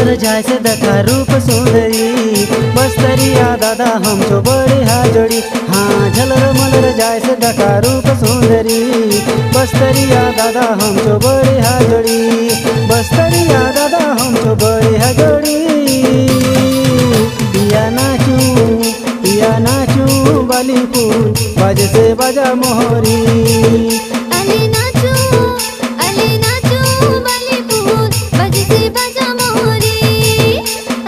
मलर जाय से देखा रूप सुंदरी बस्तरिया दादा हम जो बड़े हाजड़ी। हाँ झलर मलर जाय से देखा रूप सुंदरी बस्तरिया दादा हम जो बड़े हाजड़ी। बस्तरिया दादा हम जो बड़े हाजड़ी। पिया नाचू बाली फूल बाजे से बाजा मोहरी। अले नाचू बाली फूल बाजे से बाजा मोहरी।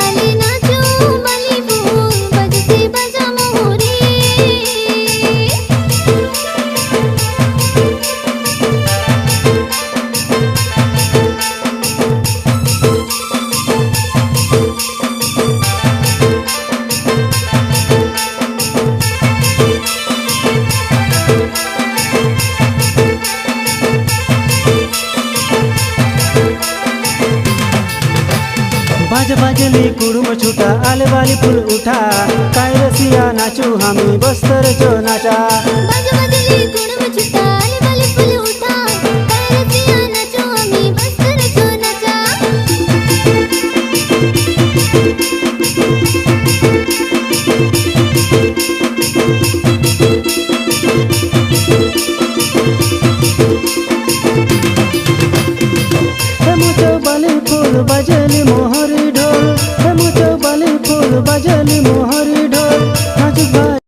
अले नाचू बाली फूल बाजे से बाजा मोहरी। बाजली कुड़ुम छूटा आले वाली फूल उठा काय रसिया नाचू हामी बस्तर जो नाचा।